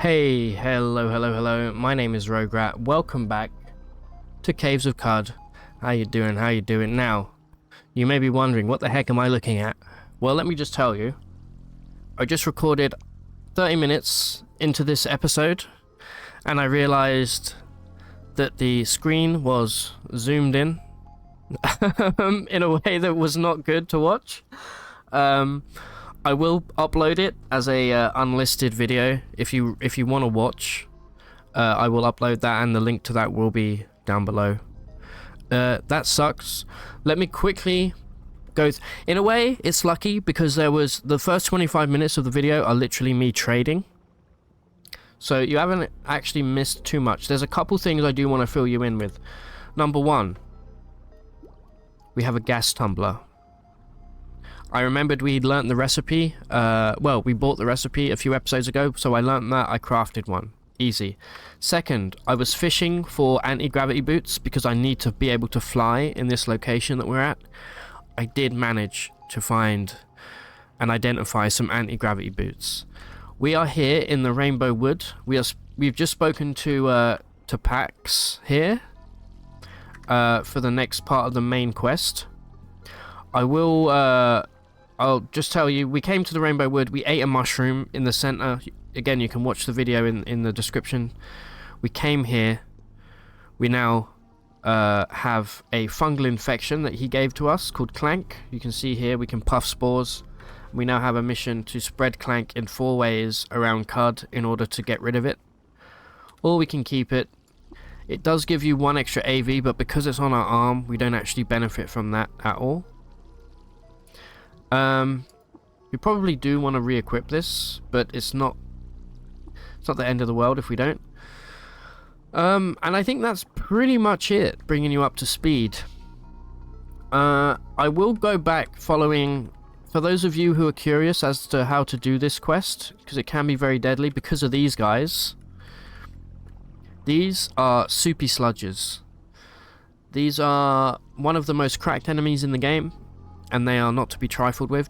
Hey, hello. My name is Rograt. Welcome back to Caves of Cud. How you doing? Now, you may be wondering, what the heck am I looking at? Well, let me just tell you. I just recorded 30 minutes into this episode, and I realized that the screen was zoomed in a way that was not good to watch. I will upload it as a unlisted video if you want to watch. I will upload that, and the link to that will be down below. That sucks. Let me quickly go. In a way, it's lucky because there was the first 25 minutes of the video are literally me trading. So you haven't actually missed too much. There's a couple things I do want to fill you in with. Number one, we have a gas tumbler. I remembered we'd learnt the recipe. Well, we bought the recipe a few episodes ago, so I learnt that. I crafted one. Easy. Second, I was fishing for anti-gravity boots because I need to be able to fly in this location that we're at. I did manage to find and identify some anti-gravity boots. We are here in the Rainbow Wood. We've just spoken to Pax here for the next part of the main quest. I'll just tell you, we came to the Rainbow Wood, we ate a mushroom in the center. Again, you can watch the video in the description. We came here. We now have a fungal infection that he gave to us called Clank. You can see here we can puff spores. We now have a mission to spread Clank in 4 ways around Cud in order to get rid of it. Or we can keep it. It does give you 1 extra AV, but because it's on our arm, we don't actually benefit from that at all. We probably do want to re-equip this, but it's not the end of the world if we don't. And I think that's pretty much it, bringing you up to speed. I will go back following, for those of you who are curious as to how to do this quest, because it can be very deadly because of these guys. These are soupy sludges. These are one of the most cracked enemies in the game, and they are not to be trifled with.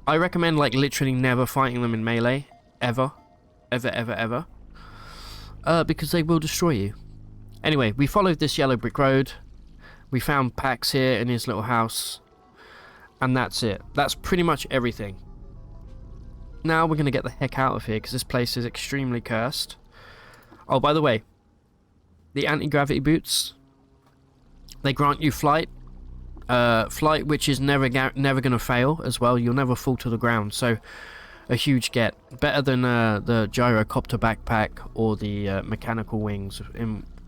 I recommend like literally never fighting them in melee, ever, because they will destroy you. Anyway, we followed this yellow brick road. We found Pax here in his little house, and that's it. That's pretty much everything. Now we're gonna get the heck out of here because this place is extremely cursed. Oh, by the way, the anti-gravity boots, they grant you flight. Flight which is never gonna fail as well. You'll never fall to the ground, so a huge get. Better than the gyrocopter backpack or the mechanical wings,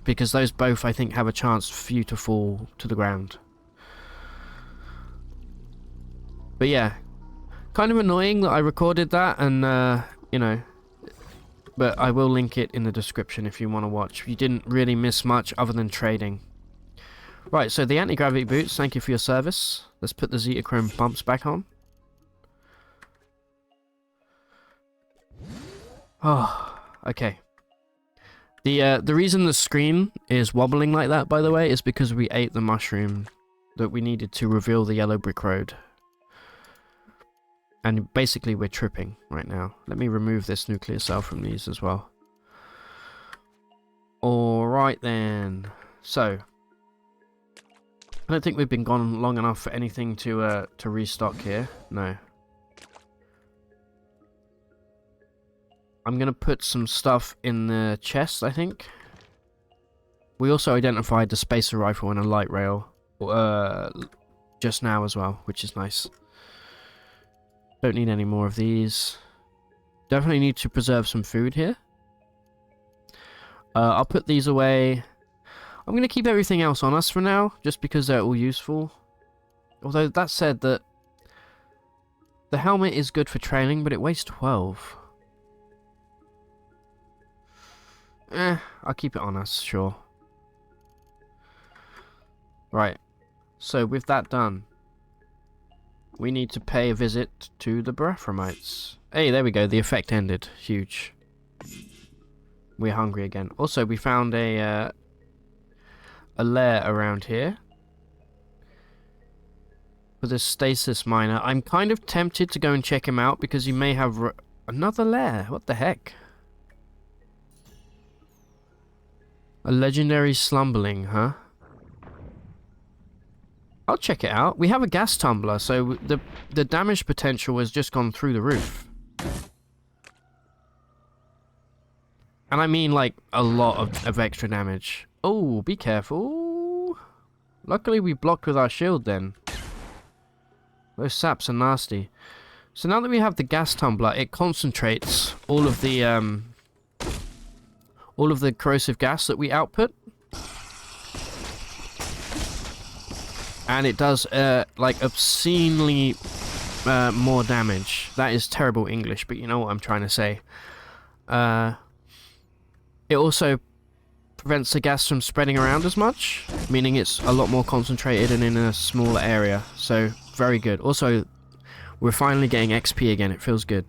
because those both I think have a chance for you to fall to the ground. But yeah, kind of annoying that I recorded that, and you know, but I will link it in the description if you want to watch. You didn't really miss much other than trading. Right, so the anti-gravity boots, thank you for your service. Let's put the Zetachrome pumps back on. Oh, okay. The reason the screen is wobbling like that, by the way, is because we ate the mushroom that we needed to reveal the yellow brick road. And basically we're tripping right now. Let me remove this nuclear cell from these as well. Alright then. So, I don't think we've been gone long enough for anything to restock here. No. I'm gonna put some stuff in the chest, I think. We also identified the spacer rifle and a light rail just now as well, which is nice. Don't need any more of these. Definitely need to preserve some food here. I'll put these away. I'm going to keep everything else on us for now, just because they're all useful. Although, that said, that the helmet is good for trailing, but it weighs 12. I'll keep it on us, sure. Right. So, with that done, we need to pay a visit to the Barathromites. Hey, there we go. The effect ended. Huge. We're hungry again. Also, we found a lair around here for this stasis miner. I'm kind of tempted to go and check him out because he may have another lair. What the heck? A legendary slumbling, huh? I'll check it out. We have a gas tumbler, so the damage potential has just gone through the roof. And I mean, like, a lot of extra damage. Oh, be careful. Luckily, we blocked with our shield then. Those saps are nasty. So now that we have the gas tumbler, it concentrates all of the corrosive gas that we output. And it does, like, obscenely more damage. That is terrible English, but you know what I'm trying to say. It also prevents the gas from spreading around as much, meaning it's a lot more concentrated and in a smaller area. So, very good. Also, we're finally getting XP again. It feels good.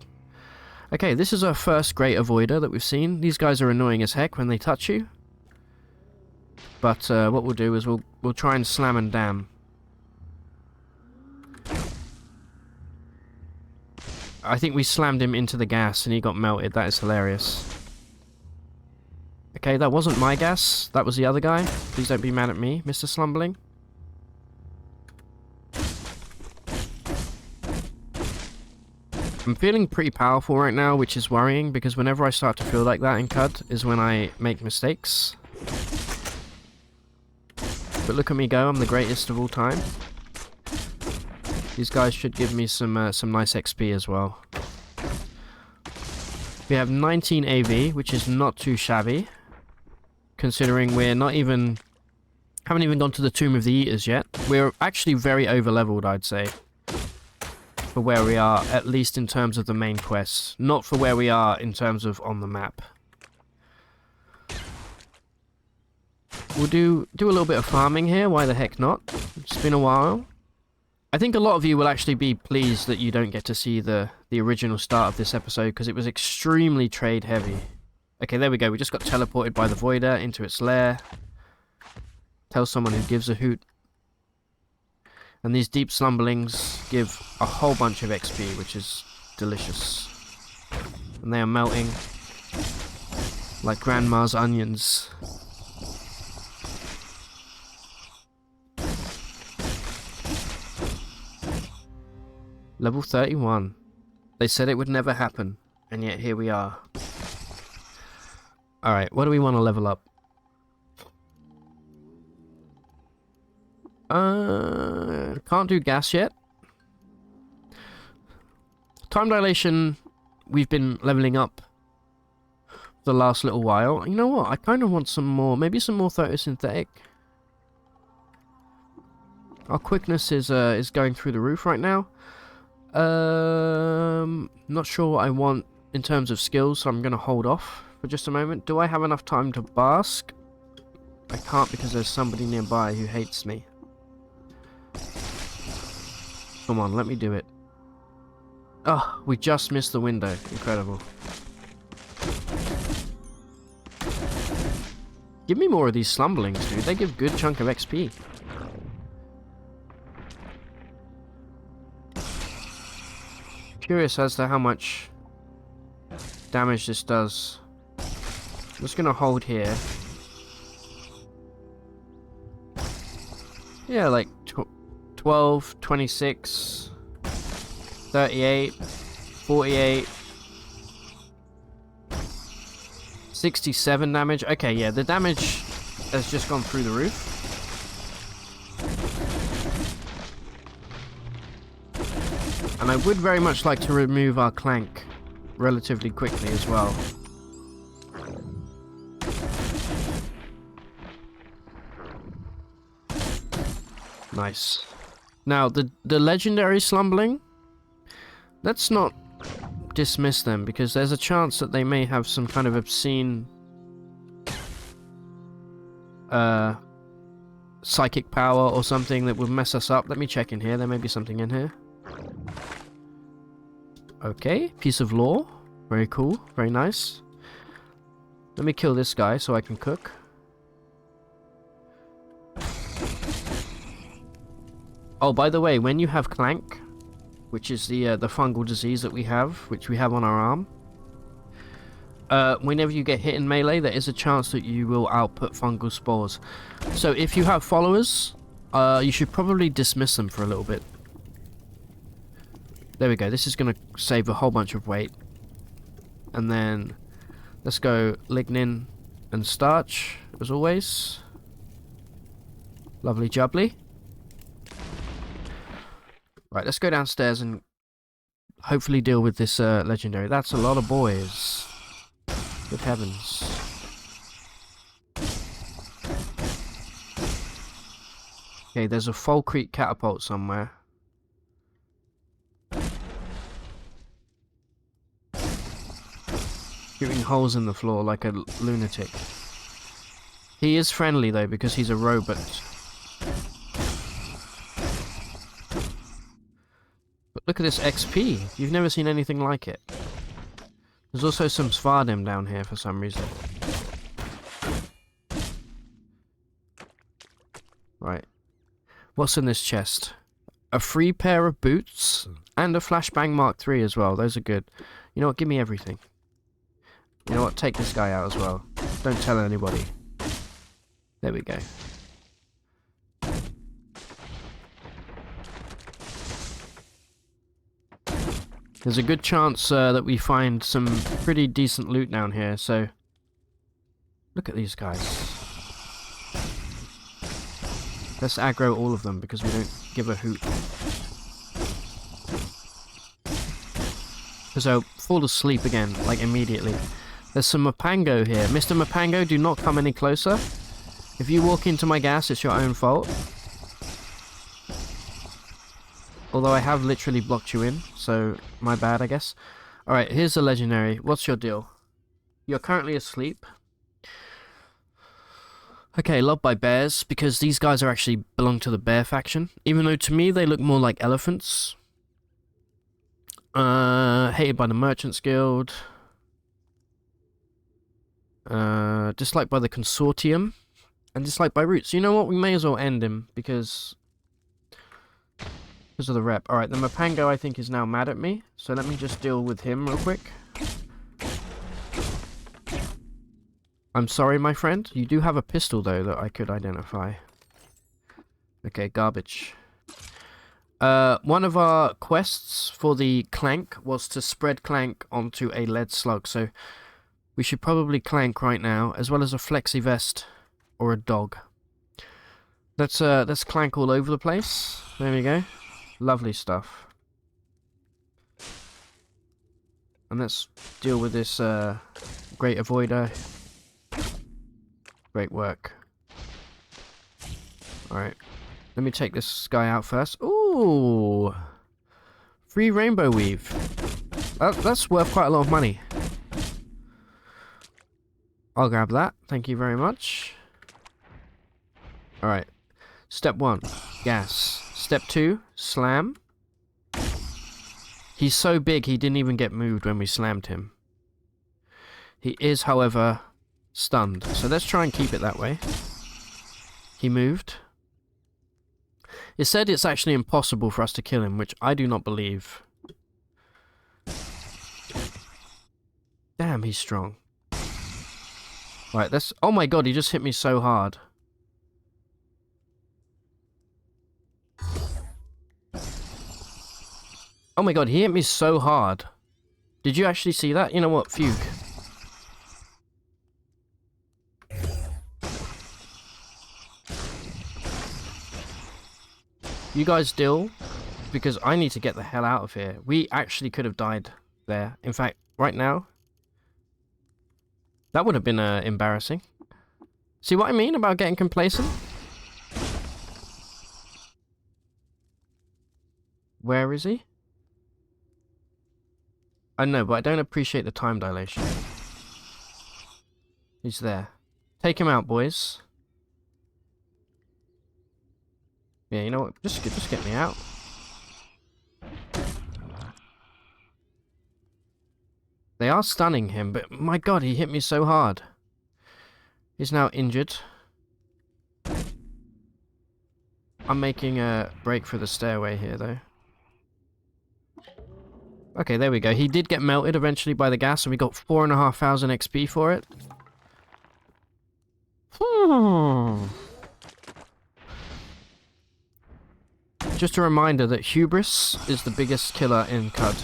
Okay, this is our first great avoider that we've seen. These guys are annoying as heck when they touch you. But what we'll do is we'll try and slam and dam. I think we slammed him into the gas and he got melted. That is hilarious. Okay, that wasn't my gas. That was the other guy. Please don't be mad at me, Mr. Slumbling. I'm feeling pretty powerful right now, which is worrying, because whenever I start to feel like that in CUD is when I make mistakes. But look at me go, I'm the greatest of all time. These guys should give me some nice XP as well. We have 19 AV, which is not too shabby, considering we're haven't even gone to the Tomb of the Eaters yet. We're actually very over-leveled, I'd say, for where we are, at least in terms of the main quests, not for where we are in terms of on the map. We'll do a little bit of farming here, why the heck not? It's been a while. I think a lot of you will actually be pleased that you don't get to see the original start of this episode, because it was extremely trade heavy. Okay, there we go, we just got teleported by the Voider into its lair. Tell someone who gives a hoot. And these deep slumberlings give a whole bunch of XP, which is delicious. And they are melting like grandma's onions. Level 31. They said it would never happen, and yet here we are. Alright, what do we want to level up? Can't do gas yet. Time dilation, we've been leveling up the last little while. You know what? I kind of want some more, maybe some more photosynthetic. Our quickness is going through the roof right now. Not sure what I want in terms of skills, so I'm going to hold off for just a moment. Do I have enough time to bask? I can't because there's somebody nearby who hates me. Come on, let me do it. Oh, we just missed the window. Incredible. Give me more of these slumberlings, dude. They give good chunk of XP. Curious as to how much damage this does. I'm just gonna hold here. Yeah, like 12, 26, 38, 48, 67 damage. Okay, yeah, the damage has just gone through the roof. And I would very much like to remove our clank relatively quickly as well. Nice. Now, the legendary slumbling, let's not dismiss them, because there's a chance that they may have some kind of obscene psychic power or something that would mess us up. Let me check in here. There may be something in here. Okay, piece of lore. Very cool. Very nice. Let me kill this guy so I can cook. Oh, by the way, when you have clank, which is the fungal disease that we have, which we have on our arm, Whenever you get hit in melee, there is a chance that you will output fungal spores. So if you have followers, you should probably dismiss them for a little bit. There we go. This is going to save a whole bunch of weight. And then let's go lignin and starch, as always. Lovely jubbly. Right, let's go downstairs and hopefully deal with this legendary. That's a lot of boys. Good heavens. Okay, there's a Fall Creek catapult somewhere. Shooting holes in the floor like a lunatic. He is friendly though because he's a robot. But look at this XP. You've never seen anything like it. There's also some Svardim down here for some reason. Right. What's in this chest? A free pair of boots and a Flashbang Mark III as well. Those are good. You know what? Give me everything. You know what? Take this guy out as well. Don't tell anybody. There we go. There's a good chance that we find some pretty decent loot down here, so... Look at these guys. Let's aggro all of them because we don't give a hoot. Because I'll fall asleep again, like immediately. There's some Mapango here. Mr. Mapango, do not come any closer. If you walk into my gas, it's your own fault. Although I have literally blocked you in, so my bad, I guess. Alright, here's the legendary. What's your deal? You're currently asleep. Okay, loved by bears, because these guys are actually belong to the bear faction. Even though to me they look more like elephants. Hated by the Merchants Guild. Disliked by the Consortium. And disliked by Roots. You know what? We may as well end him, because of the rep. Alright, the Mapango I think is now mad at me. So let me just deal with him real quick. I'm sorry, my friend. You do have a pistol, though, that I could identify. Okay, garbage. One of our quests for the Clank was to spread Clank onto a lead slug. So we should probably Clank right now, as well as a flexi vest or a dog. Let's Clank all over the place. There we go. Lovely stuff. And let's deal with this great avoider. Great work. Alright. Let me take this guy out first. Ooh! Free rainbow weave. That's worth quite a lot of money. I'll grab that. Thank you very much. Alright. Step 1. Gas. Step 2. Slam. He's so big he didn't even get moved when we slammed him. He is, however, stunned. So let's try and keep it that way. He moved. It said it's actually impossible for us to kill him, which I do not believe. Damn, he's strong. Right, let's... Oh my god, he just hit me so hard. Oh my god, he hit me so hard. Did you actually see that? You know what? Fugue. You guys deal, because I need to get the hell out of here. We actually could have died there. In fact, right now, that would have been embarrassing. See what I mean about getting complacent? Where is he? I know, but I don't appreciate the time dilation. He's there. Take him out, boys. Yeah, you know what? Just get me out. They are stunning him, but my god, he hit me so hard. He's now injured. I'm making a break for the stairway here, though. Okay, there we go. He did get melted eventually by the gas, and we got 4,500 XP for it. Just a reminder that hubris is the biggest killer in CUD.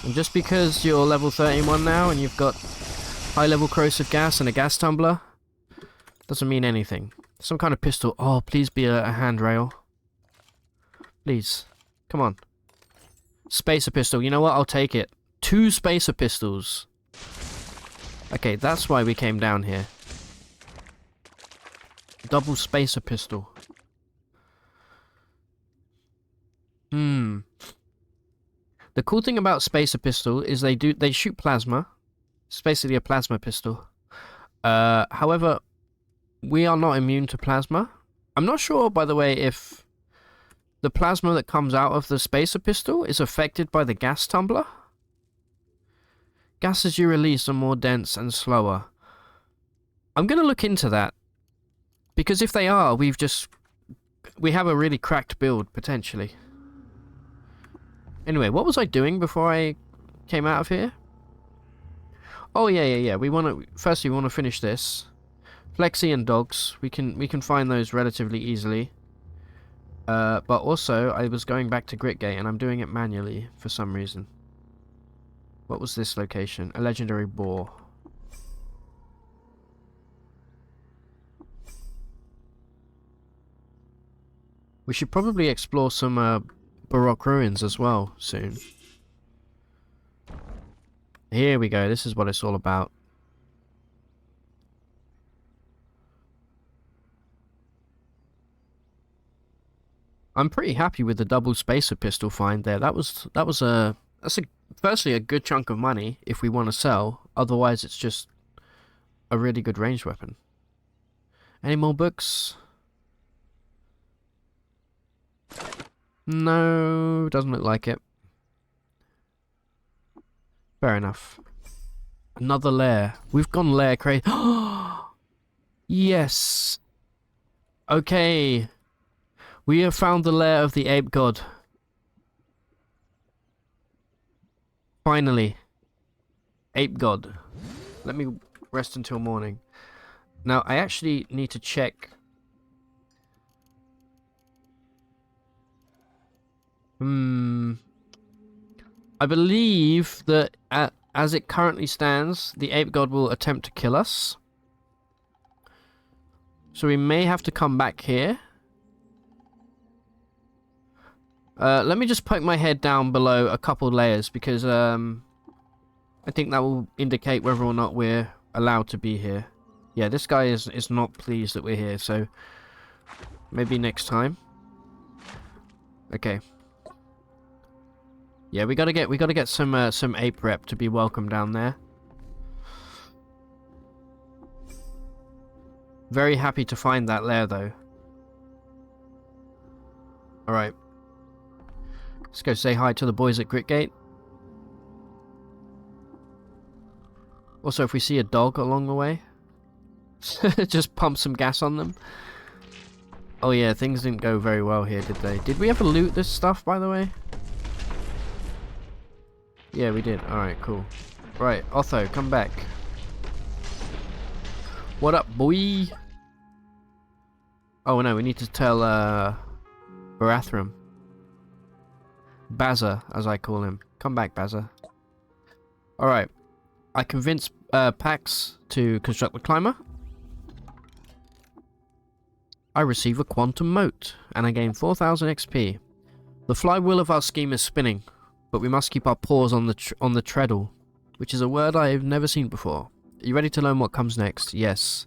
And just because you're level 31 now and you've got high level corrosive gas and a gas tumbler, doesn't mean anything. Some kind of pistol. Oh, please be a handrail. Please. Come on. Spacer pistol. You know what? I'll take it. 2 spacer pistols. Okay, that's why we came down here. Double spacer pistol. The cool thing about spacer pistol is they shoot plasma. It's basically a plasma pistol. However, we are not immune to plasma. I'm not sure, by the way, if the plasma that comes out of the spacer pistol is affected by the gas tumbler. Gases you release are more dense and slower. I'm going to look into that. Because if they are, we have a really cracked build, potentially. Anyway, what was I doing before I came out of here? Oh, yeah. Firstly, we want to finish this. Flexi and dogs. We can find those relatively easily. But also, I was going back to Gritgate, and I'm doing it manually for some reason. What was this location? A legendary boar. We should probably explore some Baroque ruins as well soon. Here we go. This is what it's all about. I'm pretty happy with the double spacer pistol find there. That's firstly a good chunk of money if we want to sell. Otherwise, it's just a really good ranged weapon. Any more books? No, doesn't look like it. Fair enough. Another lair. We've gone lair crazy. Yes. Okay. We have found the lair of the ape god. Finally. Ape god. Let me rest until morning. Now, I actually need to check. I believe that as it currently stands, the ape god will attempt to kill us. So we may have to come back here. Let me just poke my head down below a couple layers because I think that will indicate whether or not we're allowed to be here. Yeah, this guy is not pleased that we're here, so maybe next time. Okay. Yeah, we gotta get some ape rep to be welcome down there. Very happy to find that lair though. Alright. Let's go say hi to the boys at Gritgate. Also, if we see a dog along the way, just pump some gas on them. Oh yeah, things didn't go very well here, did they? Did we ever loot this stuff, by the way? Yeah, we did. Alright, cool. Right, Otho, come back. What up, boy? Oh no, we need to tell Barathram. Bazza, as I call him. Come back, Bazza. Alright. I convinced Pax to construct the climber. I receive a quantum mote, and I gain 4,000 XP. The flywheel of our scheme is spinning, but we must keep our paws on the treadle, which is a word I have never seen before. Are you ready to learn what comes next? Yes.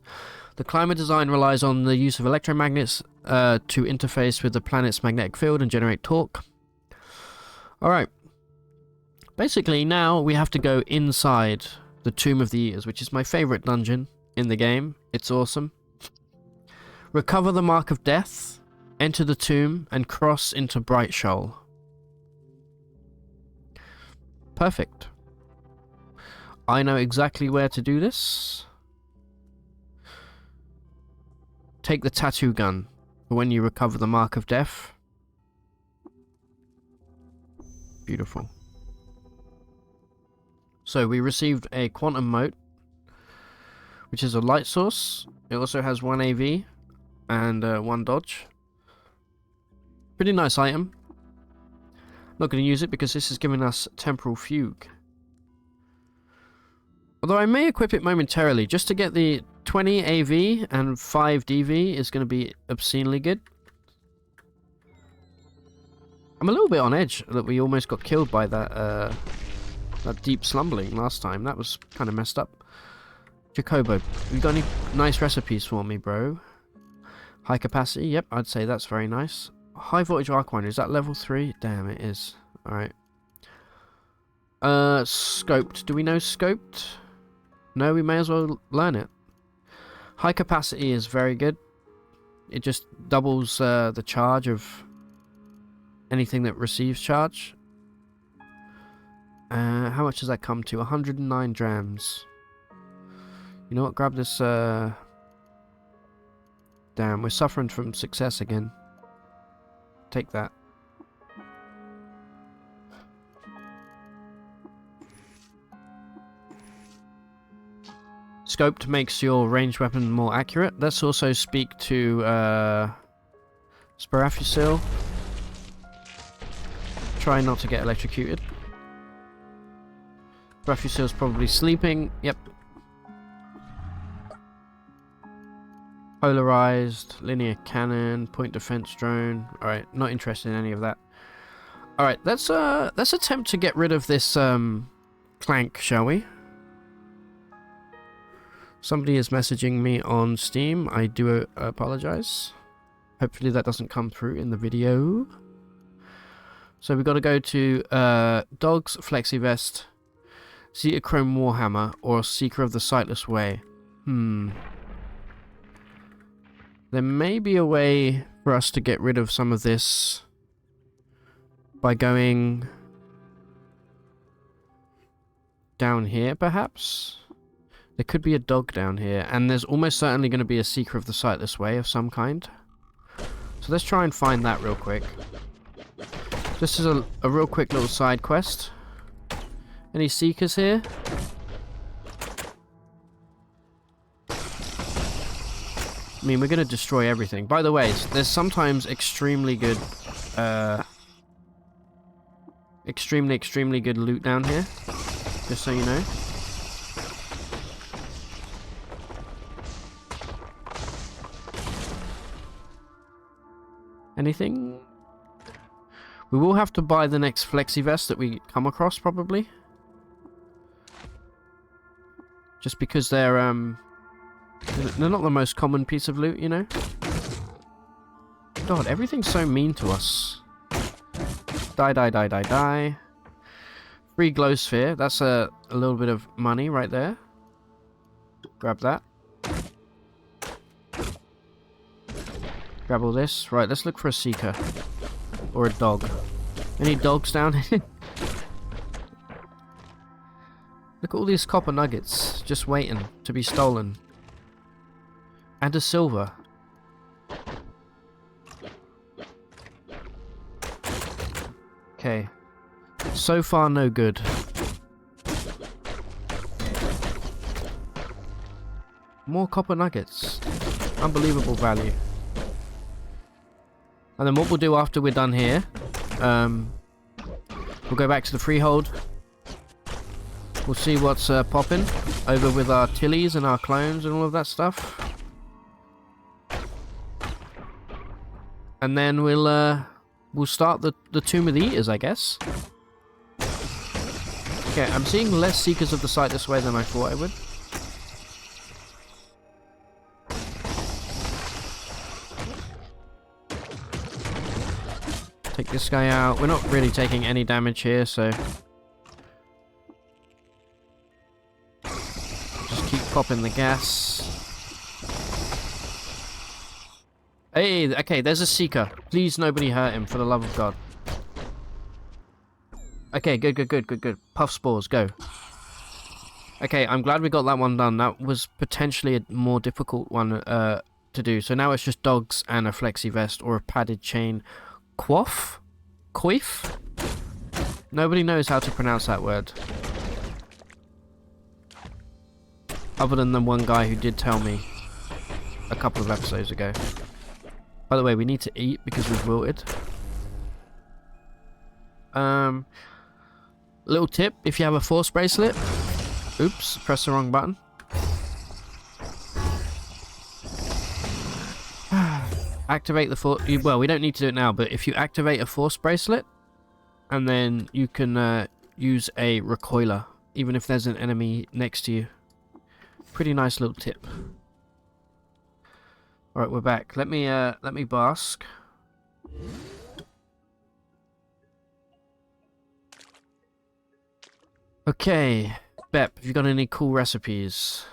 The climber design relies on the use of electromagnets to interface with the planet's magnetic field and generate torque. Alright. Basically, now we have to go inside the Tomb of the Eaters, which is my favourite dungeon in the game. It's awesome. Recover the Mark of Death, enter the tomb, and cross into Bright Shoal. Perfect. I know exactly where to do this. Take the tattoo gun for when you recover the Mark of Death. Beautiful. So we received a quantum mote, which is a light source. It also has 1 AV and 1 dodge. Pretty nice item. Not going to use it because this is giving us temporal fugue. Although I may equip it momentarily just to get the 20 AV and 5 DV is going to be obscenely good. I'm a little bit on edge that we almost got killed by that deep slumbling last time. That was kind of messed up. Jacobo, you got any nice recipes for me, bro? High capacity, yep, I'd say that's very nice. High voltage arcwine, is that level 3? Damn, it is. Alright. Scoped. Do we know scoped? No, we may as well learn it. High capacity is very good. It just doubles the charge of anything that receives charge. How much does that come to? 109 drams. You know what? Grab this. Damn, we're suffering from success again. Take that. Scoped makes your ranged weapon more accurate. Let's also speak to Sparafusil. Try not to get electrocuted. Sparafusil's probably sleeping. Yep. Polarized, linear cannon, point defense drone. Alright, not interested in any of that. Alright, let's attempt to get rid of this clank, shall we? Somebody is messaging me on Steam. I do apologize. Hopefully that doesn't come through in the video. So we've got to go to Dogs, Flexi Vest, Zeta Chrome Warhammer, or Seeker of the Sightless Way. There may be a way for us to get rid of some of this by going down here, perhaps? There could be a dog down here, and there's almost certainly going to be a Seeker of the Sightless Way of some kind. So let's try and find that real quick. This is a real quick little side quest. Any Seekers here? I mean, we're going to destroy everything. By the way, there's sometimes extremely good extremely good loot down here. Just so you know. Anything? We will have to buy the next flexi vest that we come across, probably. Just because they're not the most common piece of loot, you know? God, everything's so mean to us. Die. Free glow sphere. That's a little bit of money right there. Grab that. Grab all this. Right, let's look for a Seeker. Or a dog. Any dogs down here? Look at all these copper nuggets just waiting to be stolen. And a silver. Okay. So far, no good. More copper nuggets. Unbelievable value. And then what we'll do after we're done here, we'll go back to the freehold. We'll see what's popping over with our tillies and our clones and all of that stuff. And then we'll start the Tomb of the Eaters, I guess. Okay, I'm seeing less Seekers of the Sightless Way than I thought I would. Take this guy out. We're not really taking any damage here, so just keep popping the gas. Hey, okay, there's a Seeker. Please nobody hurt him, for the love of God. Okay, good. Puff spores, go. Okay, I'm glad we got that one done. That was potentially a more difficult one to do. So now it's just dogs and a flexi vest or a padded chain. Quoff? Coif? Nobody knows how to pronounce that word. Other than the one guy who did tell me a couple of episodes ago. By the way, we need to eat because we've wilted. Little tip, if you have a force bracelet... Oops, press the wrong button. Activate the force... Well, we don't need to do it now, but if you activate a force bracelet, and then you can use a recoiler, even if there's an enemy next to you. Pretty nice little tip. Alright, we're back. Let me bask. Okay, Bep, have you got any cool recipes?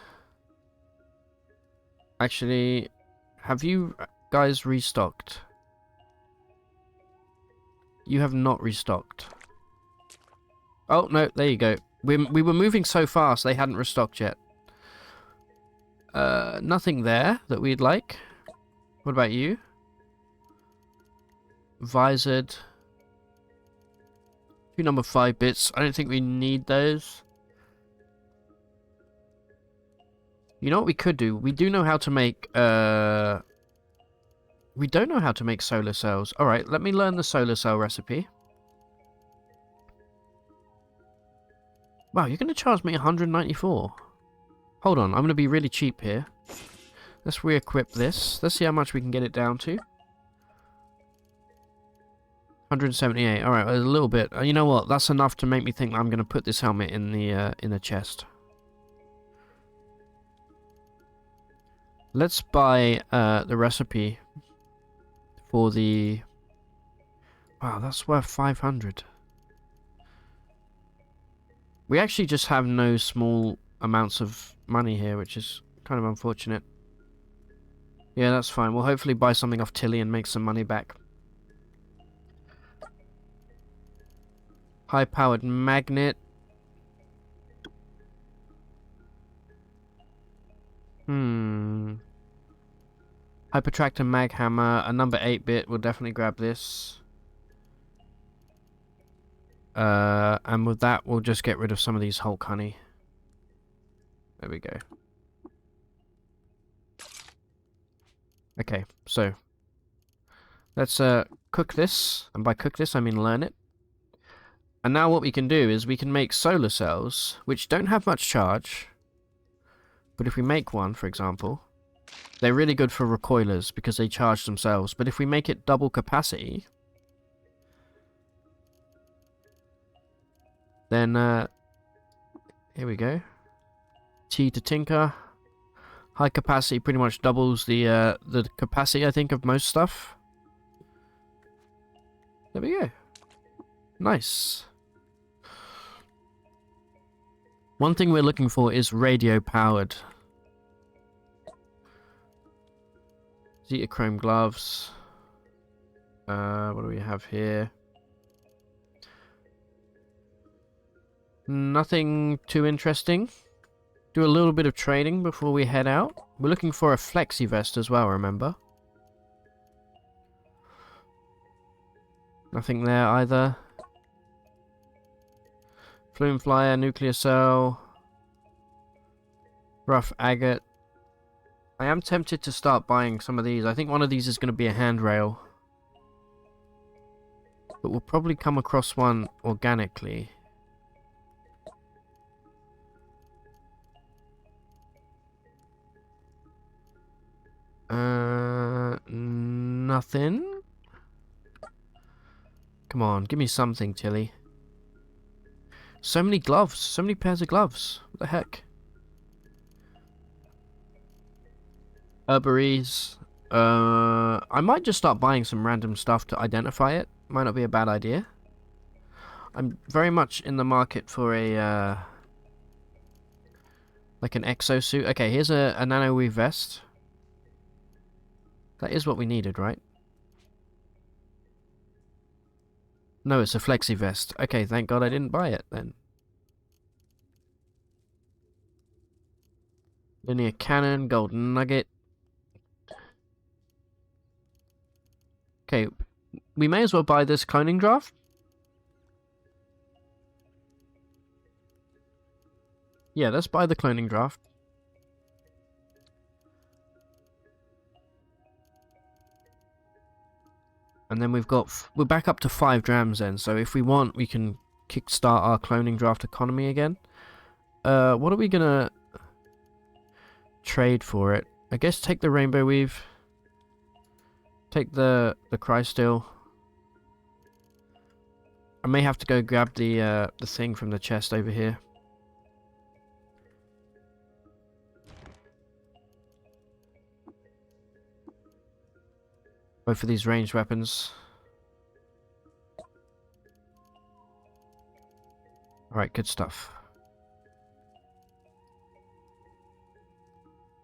Actually, have you guys restocked? You have not restocked. Oh, no, there you go. We were moving so fast, they hadn't restocked yet. Nothing there that we'd like. What about you? Visored. Number 5 bits. I don't think we need those. You know what we could do? We do know how to make, we don't know how to make solar cells. Alright, let me learn the solar cell recipe. Wow, you're going to charge me 194. Hold on, I'm going to be really cheap here. Let's re-equip this. Let's see how much we can get it down to. 178. Alright, a little bit. You know what? That's enough to make me think I'm going to put this helmet in the chest. Let's buy the recipe for the... Wow, that's worth 500. We actually just have no small amounts of money here, which is kind of unfortunate. Yeah, that's fine. We'll hopefully buy something off Tilly and make some money back. High-powered magnet. Hypertractor mag hammer. A number 8-bit. We'll definitely grab this. And with that, we'll just get rid of some of these Hulk honey. There we go. Okay, so let's cook this. And by cook this, I mean learn it. And now what we can do is we can make solar cells, which don't have much charge. But if we make one, for example, they're really good for recoilers because they charge themselves. But if we make it double capacity, then, here we go. T to tinker. High capacity pretty much doubles the capacity, I think, of most stuff. There we go. Nice. One thing we're looking for is radio powered. Zetachrome gloves. What do we have here? Nothing too interesting. Do a little bit of trading before we head out. We're looking for a flexi vest as well, remember? Nothing there either. Flume flyer, nuclear cell. Rough agate. I am tempted to start buying some of these. I think one of these is going to be a handrail. But we'll probably come across one organically. Nothing? Come on, give me something, Tilly. So many gloves. So many pairs of gloves. What the heck? Herbaries. I might just start buying some random stuff to identify it. Might not be a bad idea. I'm very much in the market for a, like an exosuit. Okay, here's a nano weave vest. That is what we needed, right? No, it's a flexi vest. Okay, thank God I didn't buy it then. Linear cannon, golden nugget. Okay, we may as well buy this cloning draft. Yeah, let's buy the cloning draft. And then we're back up to 5 drams then, so if we want, we can kickstart our cloning draft economy again. What are we gonna trade for it? I guess take the rainbow weave. Take the crysteel. I may have to go grab the thing from the chest over here. Both of these ranged weapons. Alright, good stuff.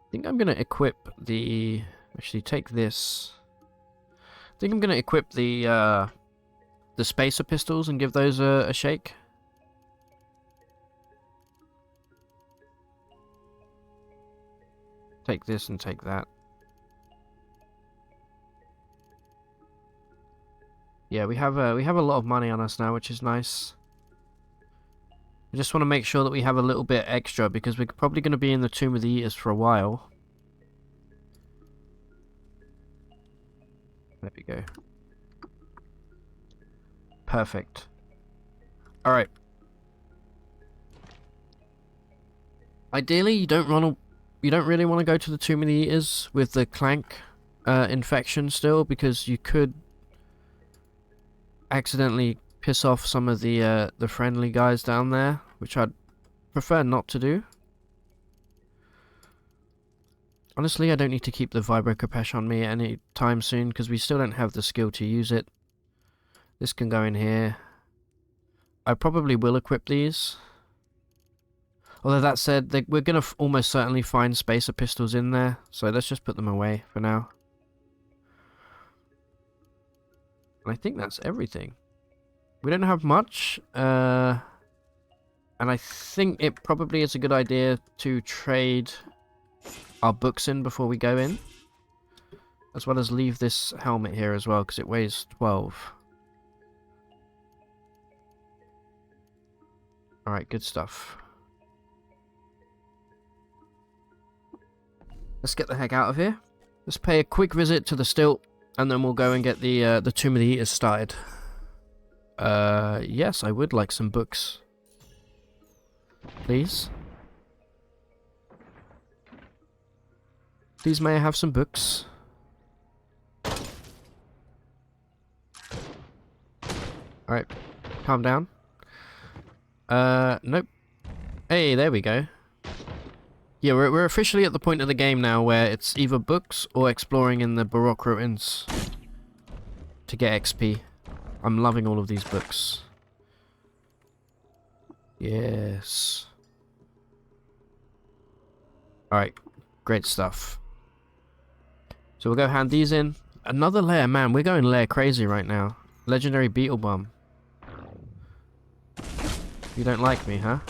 I think I'm going to equip the... Actually, take this. I think I'm going to equip the spacer pistols and give those a shake. Take this and take that. Yeah, we have a lot of money on us now, which is nice. I just want to make sure that we have a little bit extra because we're probably going to be in the Tomb of the Eaters for a while. There we go. Perfect. Alright. Ideally, you don't really want to go to the Tomb of the Eaters with the clank infection still, because you could accidentally piss off some of the friendly guys down there, which I'd prefer not to do. Honestly, I don't need to keep the Vibro Capesh on me any time soon, because we still don't have the skill to use it. This can go in here. I probably will equip these. Although that said, we're going to almost certainly find spacer pistols in there, so let's just put them away for now. And I think that's everything. We don't have much, and I think it probably is a good idea to trade our books in before we go in, as well as leave this helmet here as well, because it weighs 12. Alright, good stuff. Let's get the heck out of here. Let's pay a quick visit to the stilt, and then we'll go and get the Tomb of the Eaters started. Yes, I would like some books. Please. Please, may I have some books? Alright, calm down. Nope. Hey, there we go. Yeah, we're officially at the point of the game now where it's either books or exploring in the Baroque ruins to get XP. I'm loving all of these books. Yes. Alright, great stuff. So we'll go hand these in. Another lair, man, we're going lair crazy right now. Legendary beetle bomb. You don't like me, huh?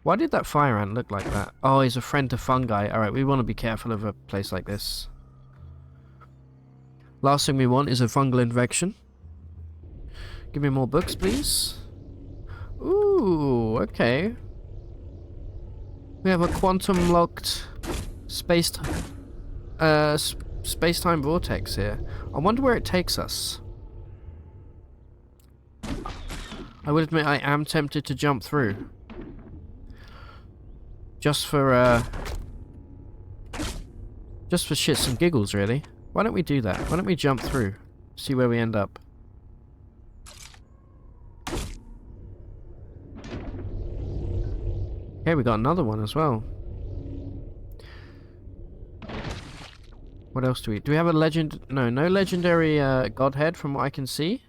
Why did that fire ant look like that? Oh, he's a friend to fungi. Alright, we want to be careful of a place like this. Last thing we want is a fungal infection. Give me more books, please. Ooh, okay. We have a quantum locked space-time vortex here. I wonder where it takes us. I would admit I am tempted to jump through. Just for shits and giggles, really. Why don't we do that? Why don't we jump through? See where we end up. Okay, we got another one as well. What else do we... Do we have a legend... No, no legendary godhead from what I can see.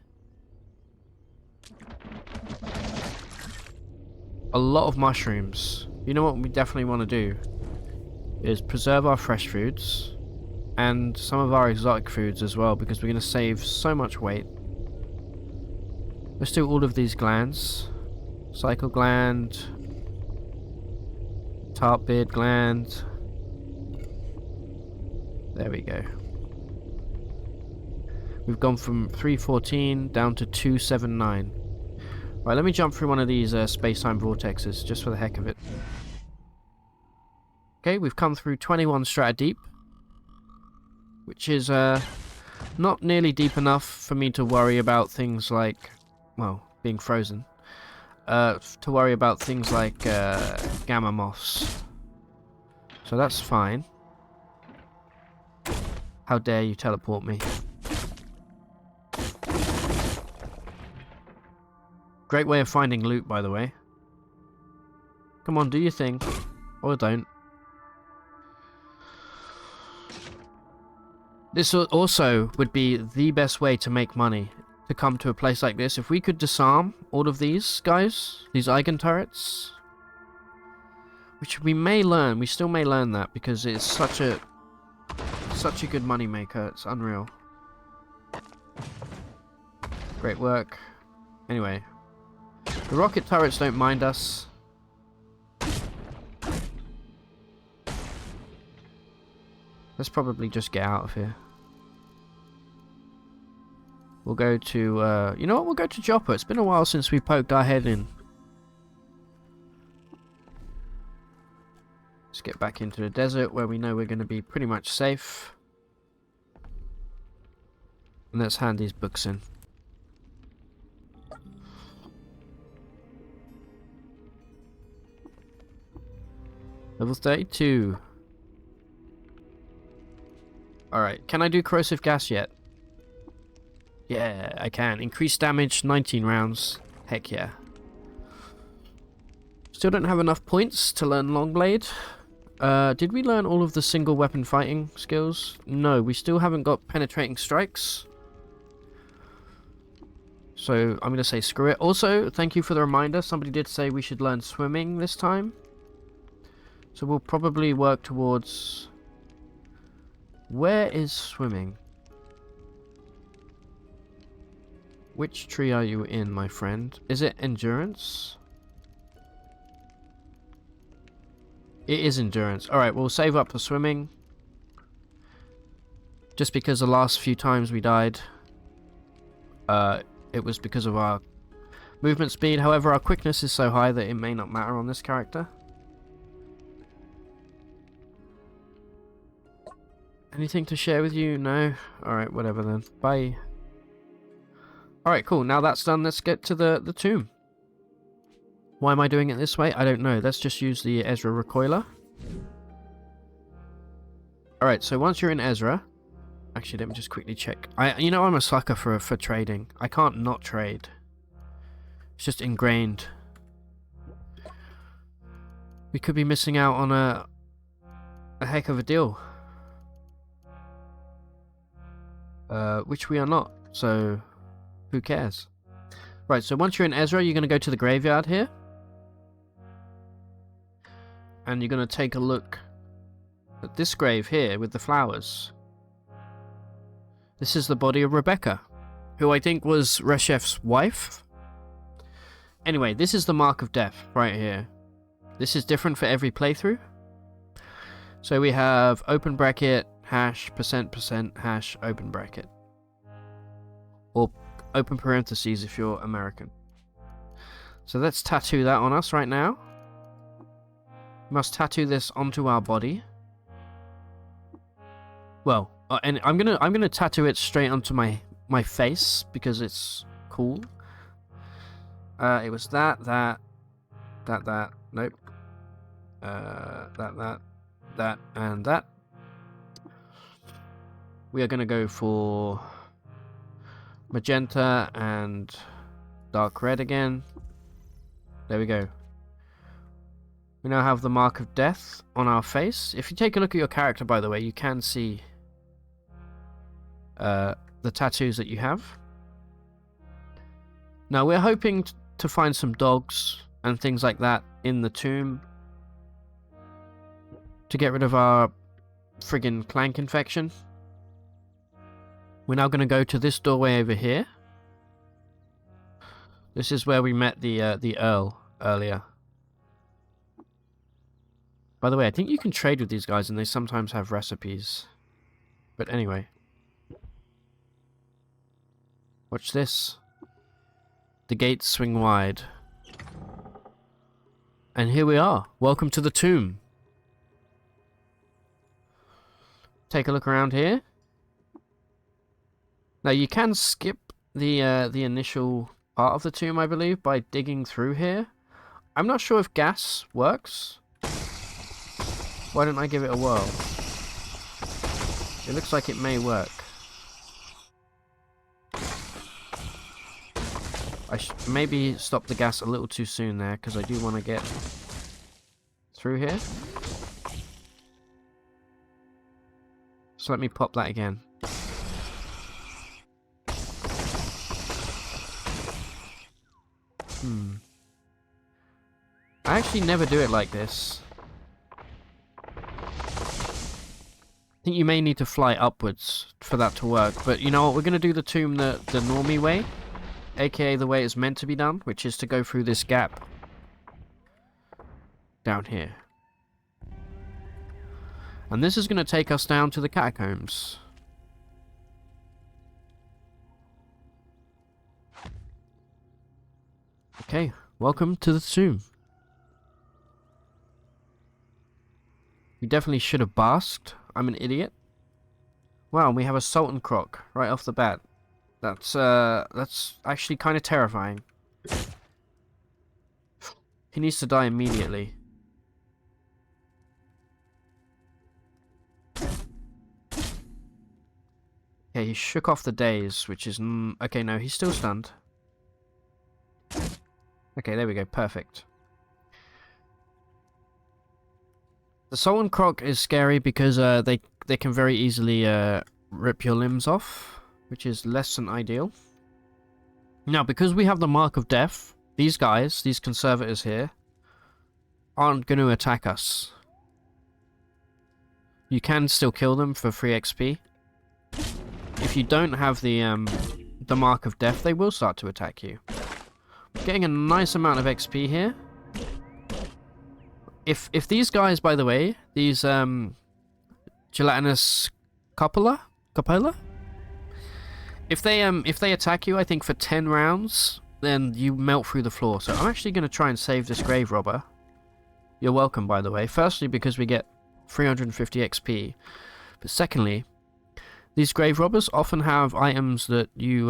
A lot of mushrooms. You know what we definitely want to do? Is preserve our fresh foods. And some of our exotic foods as well, because we're going to save so much weight. Let's do all of these glands. Cycle gland. Tart beard gland. There we go. We've gone from 314 down to 279. Right, let me jump through one of these space-time vortexes, just for the heck of it. Okay, we've come through 21 strata deep. which is not nearly deep enough for me to worry about things like, well, being frozen. To worry about things like gamma moths. So that's fine. How dare you teleport me? Great way of finding loot, by the way. Come on, do your thing. Or don't. This also would be the best way to make money. To come to a place like this. If we could disarm all of these guys. These Eigen turrets. Which we may learn. We still may learn that. Because it's such a good money maker. It's unreal. Great work. Anyway. The rocket turrets don't mind us. Let's probably just get out of here. We'll go to, you know what? We'll go to Joppa. It's been a while since we poked our head in. Let's get back into the desert where we know we're going to be pretty much safe. And let's hand these books in. Level 32. Alright, can I do corrosive gas yet? Yeah, I can. Increased damage, 19 rounds. Heck yeah. Still don't have enough points to learn Longblade. Did we learn all of the single weapon fighting skills? No, we still haven't got penetrating strikes. So I'm going to say screw it. Also, thank you for the reminder. Somebody did say we should learn swimming this time. So we'll probably work towards... Where is swimming? Which tree are you in, my friend? Is it endurance? It is endurance. Alright, we'll save up for swimming. Just because the last few times we died, it was because of our movement speed. However, our quickness is so high that it may not matter on this character. Anything to share with you? No? Alright, whatever then. Bye. Alright, cool. Now that's done, let's get to the tomb. Why am I doing it this way? I don't know. Let's just use the Ezra recoiler. Alright, so once you're in Ezra... Actually, let me just quickly check. You know, I'm a sucker for trading. I can't not trade. It's just ingrained. We could be missing out on a heck of a deal. Which we are not, so who cares? Right, so once you're in Ezra, you're going to go to the graveyard here. And you're going to take a look at this grave here with the flowers. This is the body of Rebecca, who I think was Reshef's wife. Anyway, this is the mark of death right here. This is different for every playthrough. So we have open bracket, hash, %, hash, open bracket. Or open parentheses if you're American. So let's tattoo that on us right now. We must tattoo this onto our body. Well, and I'm gonna tattoo it straight onto my face because it's cool. It was that, nope. That, and that. We are going to go for magenta and dark red again. There we go. We now have the mark of death on our face. If you take a look at your character, by the way, you can see the tattoos that you have. Now, we're hoping to find some dogs and things like that in the tomb to get rid of our friggin' clank infection. We're now going to go to this doorway over here. This is where we met the Earl earlier. By the way, I think you can trade with these guys and they sometimes have recipes. But anyway. Watch this. The gates swing wide. And here we are. Welcome to the tomb. Take a look around here. Now you can skip the initial part of the tomb, I believe, by digging through here. I'm not sure if gas works. Why don't I give it a whirl? It looks like it may work. I should maybe stop the gas a little too soon there, because I do want to get through here. So let me pop that again. I actually never do it like this. I think you may need to fly upwards for that to work, but you know what, we're going to do the tomb the normie way, aka the way it's meant to be done, which is to go through this gap down here. And this is going to take us down to the catacombs. Okay, welcome to the tomb. We definitely should have basked. I'm an idiot. Wow, we have a Sultan Croc right off the bat. That's actually kind of terrifying. He needs to die immediately. Okay, he shook off the daze, which is... okay, no, he's still stunned. Okay, there we go, perfect. The Sultan Croc is scary because they can very easily rip your limbs off, which is less than ideal. Now, because we have the Mark of Death, these guys, these conservators here, aren't going to attack us. You can still kill them for free XP. If you don't have the Mark of Death, they will start to attack you. We're getting a nice amount of XP here. If these guys, by the way, these gelatinous cupola, if they attack you, I think for 10 rounds, then you melt through the floor. So I'm actually going to try and save this grave robber. You're welcome, by the way. Firstly, because we get 350 XP, but secondly, these grave robbers often have items that you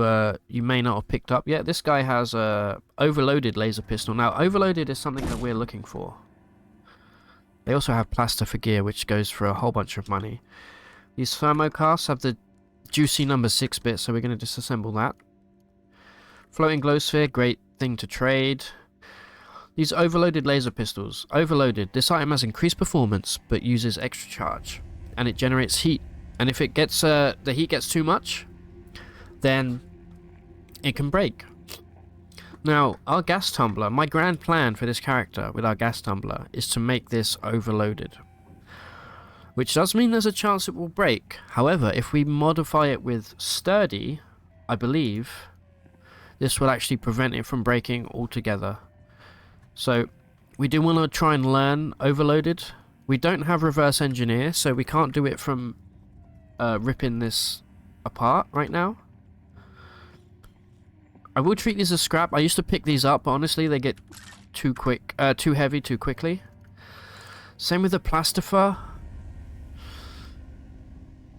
may not have picked up yet. This guy has a overloaded laser pistol. Now, overloaded is something that we're looking for. They also have plaster for gear, which goes for a whole bunch of money. These thermocasts have the juicy number 6 bit, so we're going to disassemble that. Floating glow sphere, great thing to trade. These overloaded laser pistols. Overloaded. This item has increased performance, but uses extra charge, and it generates heat. And if it gets the heat gets too much, then it can break. Now, our gas tumbler, my grand plan for this character with our gas tumbler is to make this overloaded. Which does mean there's a chance it will break. However, if we modify it with sturdy, I believe, this will actually prevent it from breaking altogether. So, we do want to try and learn overloaded. We don't have reverse engineer, so we can't do it from ripping this apart right now. I will treat these as scrap. I used to pick these up, but honestly, they get too heavy too quickly. Same with the plastifer.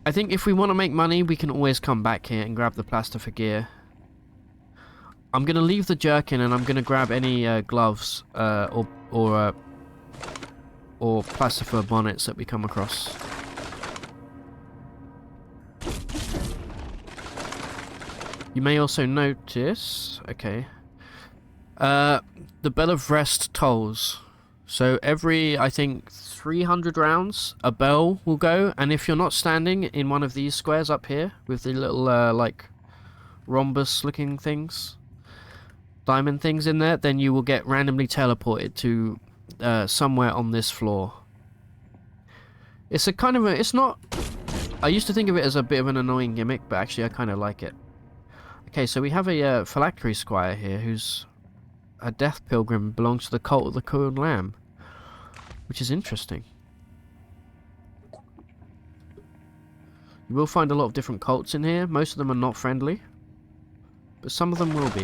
I think if we want to make money, we can always come back here and grab the plastifer gear. I'm going to leave the jerkin and I'm going to grab any gloves or plastifer bonnets that we come across. You may also notice, okay, the Bell of Rest tolls. So every, I think, 300 rounds, a bell will go, and if you're not standing in one of these squares up here, with the little, like, rhombus-looking things, diamond things in there, then you will get randomly teleported to somewhere on this floor. It's a kind of a, it's not, I used to think of it as a bit of an annoying gimmick, but actually I kind of like it. Okay, so we have a phylactery squire here who's a death pilgrim, belongs to the cult of the Corn Lamb, which is interesting. You will find a lot of different cults in here. Most of them are not friendly, but some of them will be.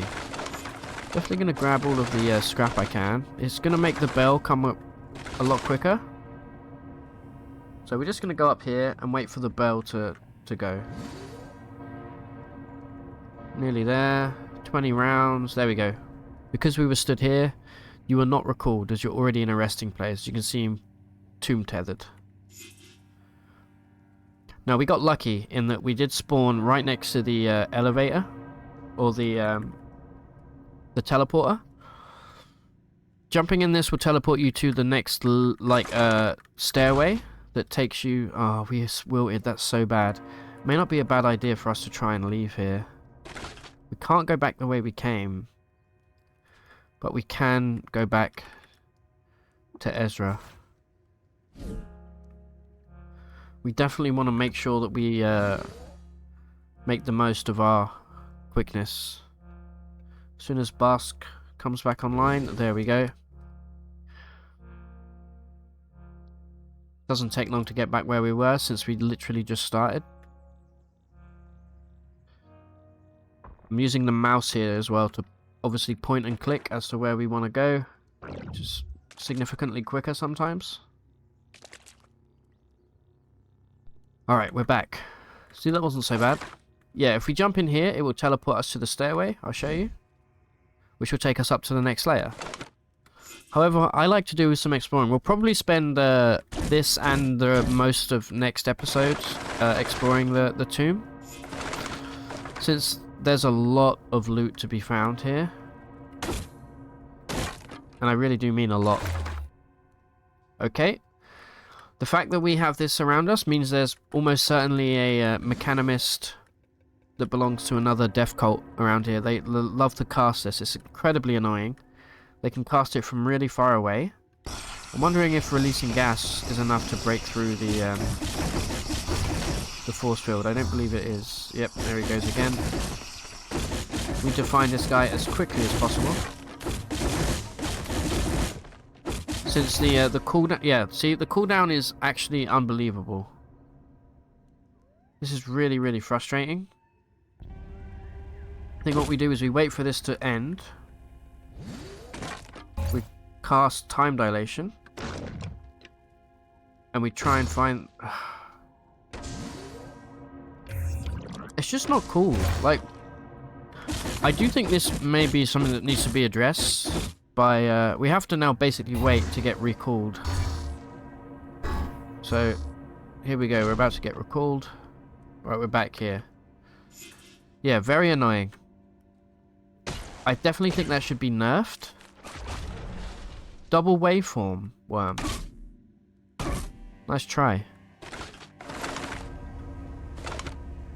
Definitely going to grab all of the scrap I can. It's going to make the bell come up a lot quicker. So we're just going to go up here and wait for the bell to go. Nearly there. 20 rounds. There we go. Because we were stood here, you are not recalled as you're already in a resting place. You can see him tomb tethered. Now, we got lucky in that we did spawn right next to the elevator, or the teleporter. Jumping in this will teleport you to the next, stairway that takes you... Oh, we wilted. That's so bad. May not be a bad idea for us to try and leave here. We can't go back the way we came, but we can go back to Ezra. We definitely want to make sure that we make the most of our quickness. As soon as Bask comes back online, there we go. Doesn't take long to get back where we were since we literally just started. I'm using the mouse here as well to obviously point and click as to where we want to go, which is significantly quicker sometimes. Alright, we're back. See, that wasn't so bad. Yeah, if we jump in here, it will teleport us to the stairway, I'll show you, which will take us up to the next layer. However, I like to do some exploring. We'll probably spend this and the most of next episode exploring the tomb, since there's a lot of loot to be found here. And I really do mean a lot. Okay. The fact that we have this around us means there's almost certainly a mechanimist that belongs to another death cult around here. They love to cast this. It's incredibly annoying. They can cast it from really far away. I'm wondering if releasing gas is enough to break through the force field. I don't believe it is. Yep, there he goes again. We need to find this guy as quickly as possible. Since the cooldown, yeah, see, the cooldown is actually unbelievable. This is really, really frustrating. I think what we do is we wait for this to end. We cast time dilation. And we try and find... It's just not cool. Like, I do think this may be something that needs to be addressed by... we have to now basically wait to get recalled. So, here we go. We're about to get recalled. Right, we're back here. Yeah, very annoying. I definitely think that should be nerfed. Double waveform worm. Nice try.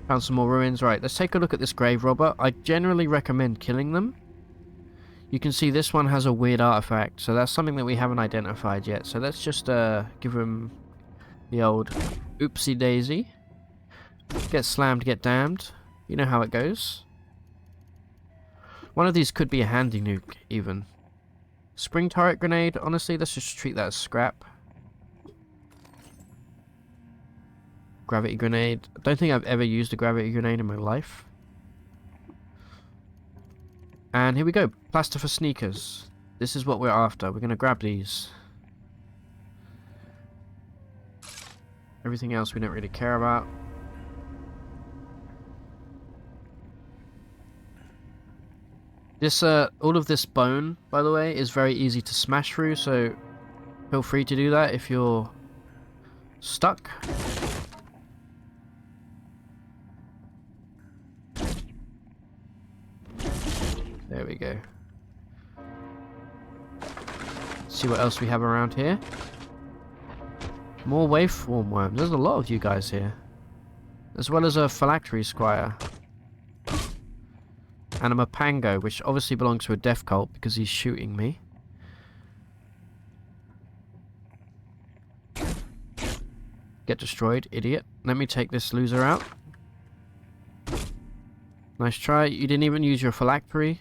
Found some more ruins. Right, let's take a look at this grave robber. I generally recommend killing them. You can see this one has a weird artifact, so that's something that we haven't identified yet. So let's just give him the old oopsie daisy. Get slammed, get damned. You know how it goes. One of these could be a handy nuke, even. Spring turret grenade. Honestly, let's just treat that as scrap. Gravity grenade. I don't think I've ever used a gravity grenade in my life. And here we go. Plaster for sneakers. This is what we're after. We're going to grab these. Everything else we don't really care about. This, all of this bone, by the way, is very easy to smash through, so feel free to do that if you're stuck. There we go. Let's see what else we have around here. More waveform worms. There's a lot of you guys here. As well as a phylactery squire. And a Mapango, which obviously belongs to a death cult because he's shooting me. Get destroyed, idiot. Let me take this loser out. Nice try. You didn't even use your phylactery.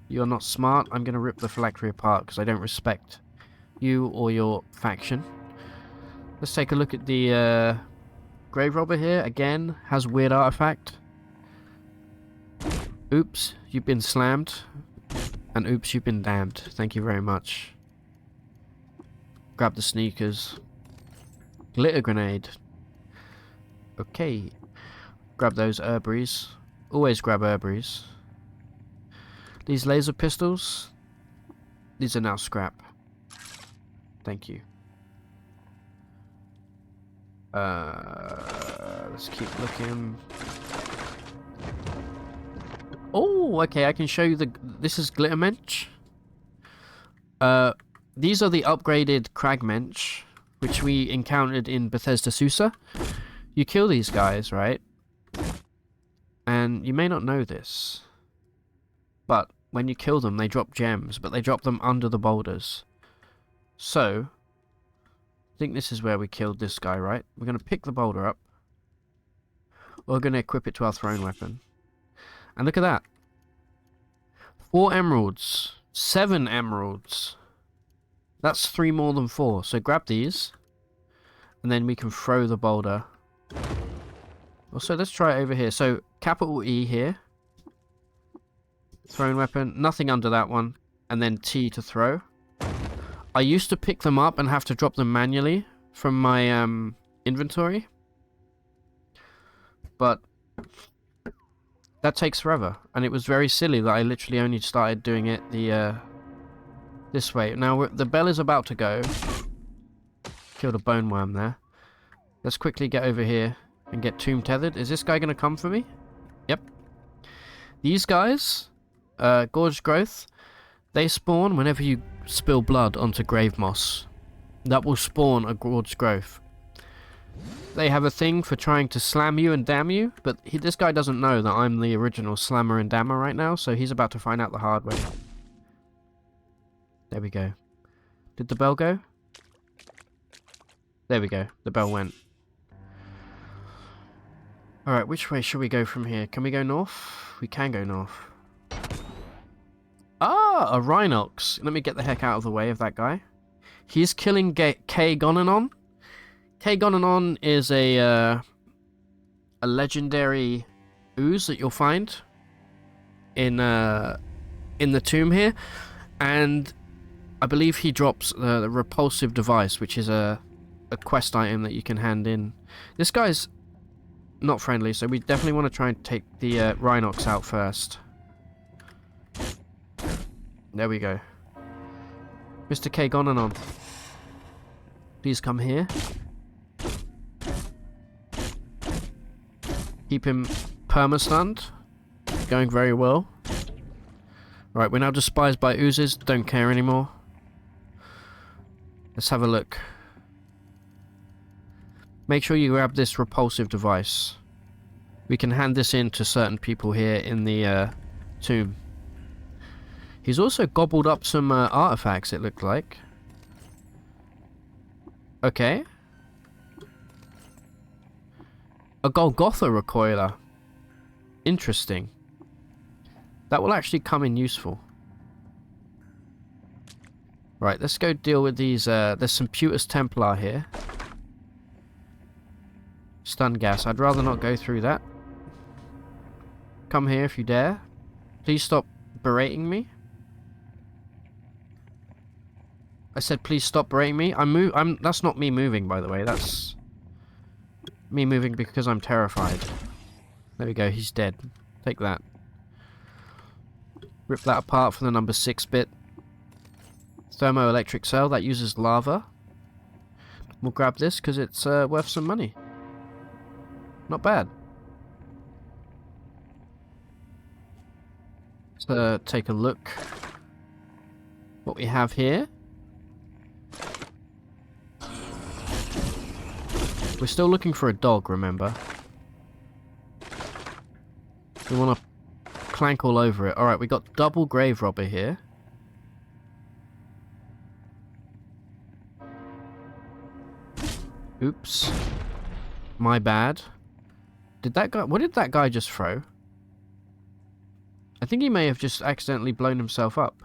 You're not smart. I'm going to rip the phylactery apart because I don't respect you or your faction. Let's take a look at the grave robber here. Again, has weird artifact. Oops, you've been slammed. And oops, you've been damned. Thank you very much. Grab the sneakers. Glitter grenade. Okay. Grab those herberies. Always grab herberies. These laser pistols, these are now scrap. Thank you. Let's keep looking. Oh, okay, I can show you this is glittermensch. These are the upgraded cragmensch, which we encountered in Bethesda Susa. You kill these guys, right? And you may not know this, but when you kill them, they drop gems, but they drop them under the boulders. So, I think this is where we killed this guy, right? We're going to pick the boulder up. We're going to equip it to our thrown weapon. And look at that. 4 emeralds. 7 emeralds. That's 3 more than 4. So grab these. And then we can throw the boulder. Also, let's try it over here. So, capital E here. Thrown weapon. Nothing under that one. And then T to throw. I used to pick them up and have to drop them manually from my inventory. But that takes forever. And it was very silly that I literally only started doing it this way. Now, the bell is about to go. Killed a bone worm there. Let's quickly get over here and get tomb tethered. Is this guy going to come for me? Yep. These guys, gorge growth, they spawn whenever you spill blood onto grave moss. That will spawn a gorge growth. They have a thing for trying to slam you and damn you, but this guy doesn't know that I'm the original slammer and dammer right now, so he's about to find out the hard way. There we go. Did the bell go? There we go. The bell went. Alright, which way should we go from here? Can we go north? We can go north. Ah, a Rhinox. Let me get the heck out of the way of that guy. He's killing K-Gonanon. K-Gonanon is a legendary ooze that you'll find in the tomb here, and I believe he drops the repulsive device, which is a quest item that you can hand in. This guy's not friendly, so we definitely want to try and take the Rhinox out first. There we go. Mr. K-Gonanon. Please come here. Keep him perma-stunned. Going very well. Right, we're now despised by oozes. Don't care anymore. Let's have a look. Make sure you grab this repulsive device. We can hand this in to certain people here in the tomb. He's also gobbled up some artifacts, it looked like. Okay. A Golgotha recoiler. Interesting. That will actually come in useful. Right, let's go deal with these. There's some Putus Templar here. Stun gas. I'd rather not go through that. Come here if you dare. Please stop berating me. I said please stop berating me. That's not me moving, by the way. That's me moving because I'm terrified. There we go. He's dead. Take that. Rip that apart for the number 6-bit. Thermoelectric cell. That uses lava. We'll grab this because it's worth some money. Not bad. Let's take a look. What we have here. We're still looking for a dog, remember? We want to clank all over it. Alright, we got double grave robber here. Oops. My bad. What did that guy just throw? I think he may have just accidentally blown himself up.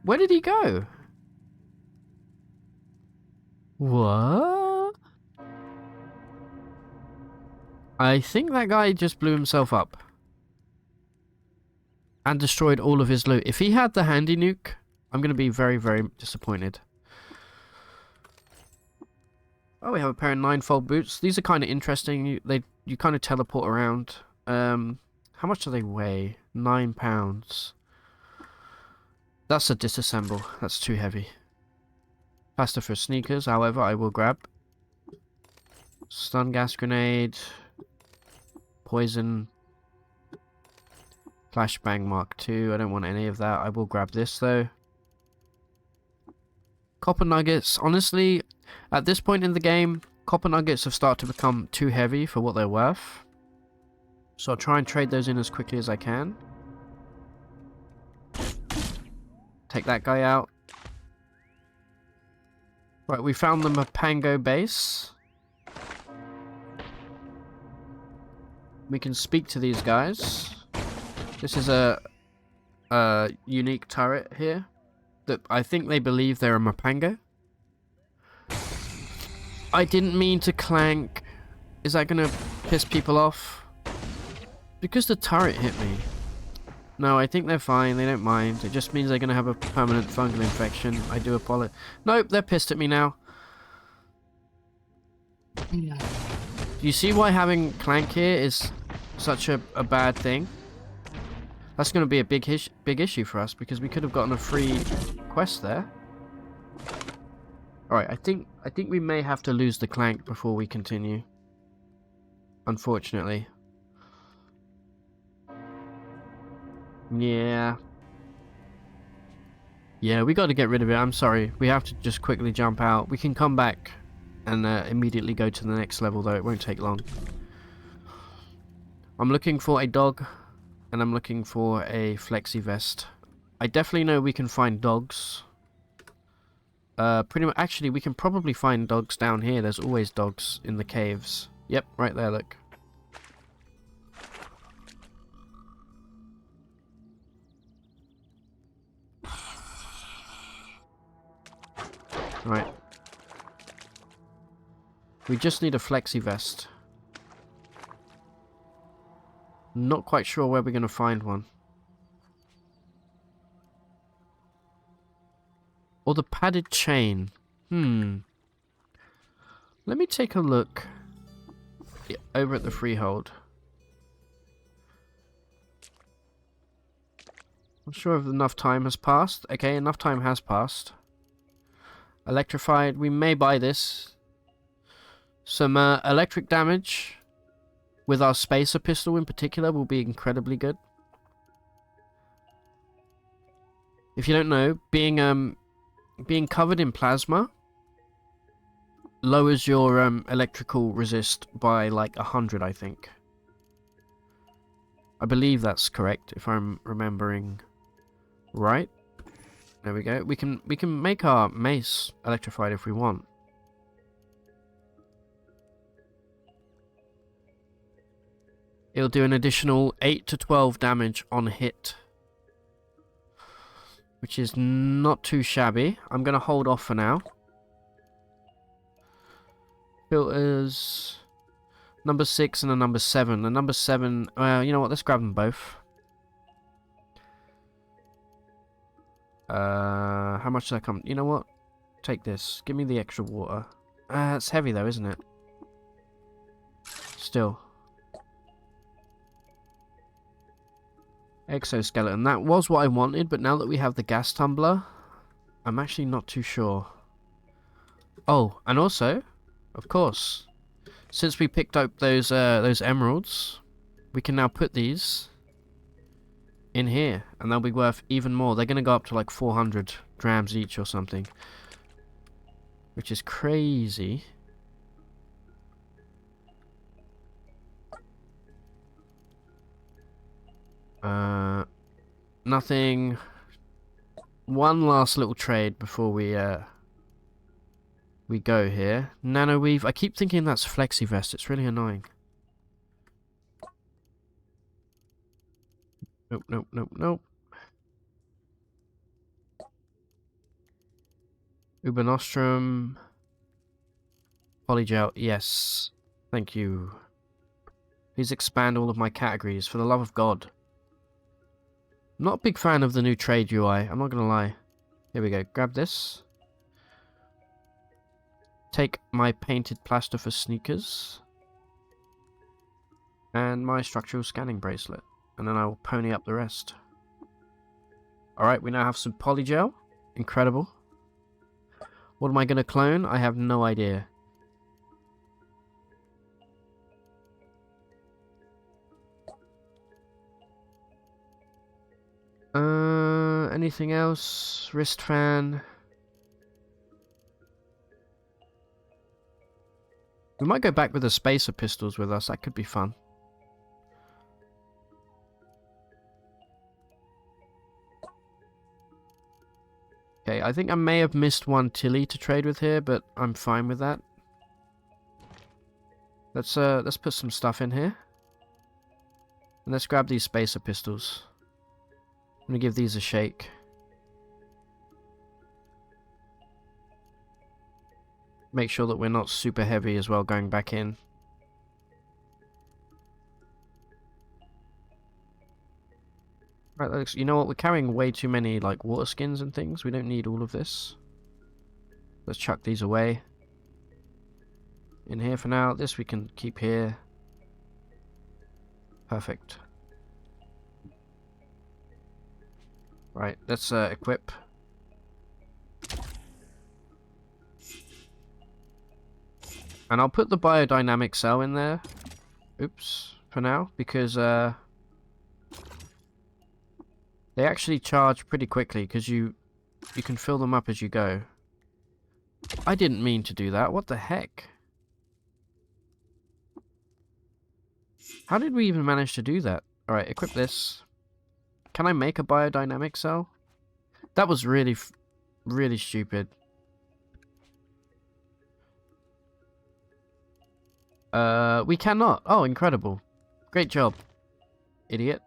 Where did he go? What? I think that guy just blew himself up. And destroyed all of his loot. If he had the handy nuke, I'm going to be very, very disappointed. Oh, we have a pair of 9-fold boots. These are kind of interesting. You kind of teleport around. How much do they weigh? £9. That's a disassemble. That's too heavy. Plaster for sneakers, however, I will grab. Stun gas grenade. Poison. Flashbang Mark II. I don't want any of that. I will grab this though. Copper nuggets. Honestly, at this point in the game, copper nuggets have started to become too heavy for what they're worth. So I'll try and trade those in as quickly as I can. Take that guy out. Right, we found the Mapango base. We can speak to these guys. This is a unique turret here. That I think they believe they're a Mapango. I didn't mean to clank. Is that gonna piss people off? Because the turret hit me. No, I think they're fine. They don't mind. It just means they're gonna have a permanent fungal infection. I do apologize. Nope, they're pissed at me now. Do you see why having clank here is such a bad thing? That's going to be a big issue for us because we could have gotten a free quest there. All right, I think we may have to lose the clank before we continue. Unfortunately. Yeah. Yeah, we got to get rid of it. I'm sorry. We have to just quickly jump out. We can come back and immediately go to the next level, though. It won't take long. I'm looking for a dog, and I'm looking for a flexi vest. I definitely know we can find dogs. Pretty much. Actually, we can probably find dogs down here. There's always dogs in the caves. Yep, right there, look. Right. We just need a flexi vest. Not quite sure where we're going to find one. Or the padded chain. Let me take a look over at the freehold. I'm sure if enough time has passed. Okay, enough time has passed. Electrified. We may buy this. Some electric damage with our spacer pistol in particular will be incredibly good. If you don't know, being covered in plasma lowers your electrical resist by like 100, I think. I believe that's correct if I'm remembering right. There we go. We can make our mace electrified if we want. It'll do an additional 8 to 12 damage on hit, which is not too shabby. I'm going to hold off for now. Filters, number 6 and a number 7. The number 7, you know what, let's grab them both. How much does that come? You know what? Take this. Give me the extra water. It's heavy though, isn't it? Still. Exoskeleton. That was what I wanted, but now that we have the gas tumbler, I'm actually not too sure. Oh, and also, of course, since we picked up those emeralds, we can now put these in here, and they'll be worth even more. They're going to go up to like 400 grams each or something, which is crazy. Nothing. One last little trade before we go here. Nano weave. I keep thinking that's flexi vest. It's really annoying. Nope, nope, nope, nope. Uberostrum. Polygel. Yes. Thank you. Please expand all of my categories, for the love of God. I'm not a big fan of the new trade UI, I'm not going to lie. Here we go, grab this. Take my painted plaster for sneakers. And my structural scanning bracelet. and then I will pony up the rest. Alright, we now have some polygel. Incredible. What am I going to clone? I have no idea. Anything else? Wrist fan. We might go back with the spacer pistols with us. That could be fun. Okay, I think I may have missed one Tilly to trade with here, but I'm fine with that. Let's put some stuff in here. And let's grab these spacer pistols. I'm gonna give these a shake. Make sure that we're not super heavy as well going back in. Right, you know what? We're carrying way too many like water skins and things. We don't need all of this. Let's chuck these away. In here for now. This we can keep here. Perfect. Right, let's equip. And I'll put the biodynamic cell in there. Oops, for now, because they actually charge pretty quickly because you can fill them up as you go. I didn't mean to do that. What the heck? How did we even manage to do that? Alright, equip this. Can I make a biodynamic cell? That was really stupid. We cannot. Oh, incredible. Great job, idiot.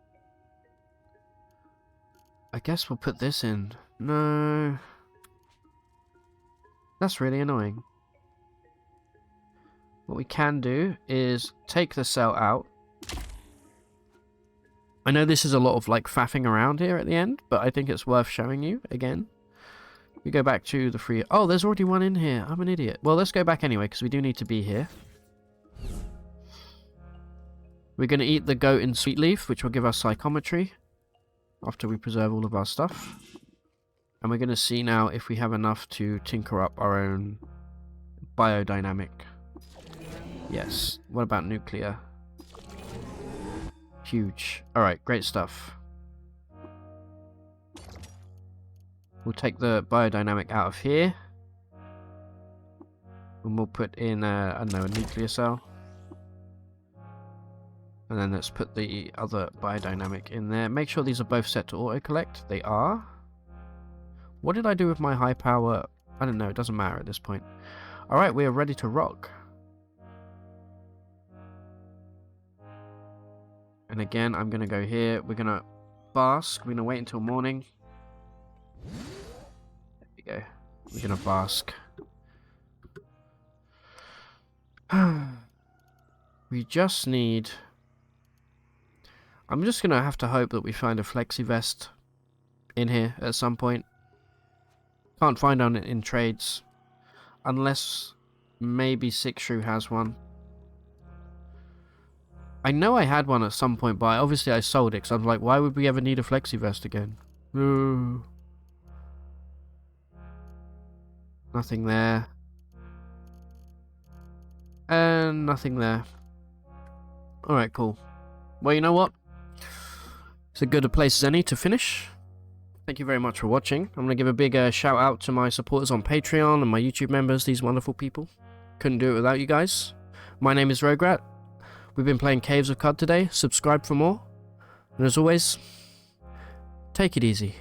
I guess we'll put this in. No. That's really annoying. What we can do is take the cell out. I know this is a lot of like faffing around here at the end, but I think it's worth showing you again. We go back to the free... Oh, there's already one in here. I'm an idiot. Well, let's go back anyway, because we do need to be here. We're going to eat the goat in sweet leaf, which will give us psychometry after we preserve all of our stuff. And we're going to see now if we have enough to tinker up our own biodynamic. Yes. What about nuclear? Huge. Alright, great stuff. We'll take the biodynamic out of here. And we'll put in, I don't know, a nuclear cell. And then let's put the other biodynamic in there. Make sure these are both set to auto-collect. They are. What did I do with my high power? I don't know, it doesn't matter at this point. Alright, we are ready to rock. And again, I'm going to go here. We're going to bask. We're going to wait until morning. There we go. We're going to bask. We just need... I'm just going to have to hope that we find a flexi vest in here at some point. Can't find on it in trades. Unless maybe Six Shrew has one. I know I had one at some point, but obviously I sold it because I was like, why would we ever need a flexi vest again? Ooh. Nothing there. And nothing there. Alright, cool. Well, you know what? It's as good a place as any to finish. Thank you very much for watching. I'm going to give a big shout out to my supporters on Patreon and my YouTube members, these wonderful people. Couldn't do it without you guys. My name is Roguelike. We've been playing Caves of Cud today. Subscribe for more. And as always, take it easy.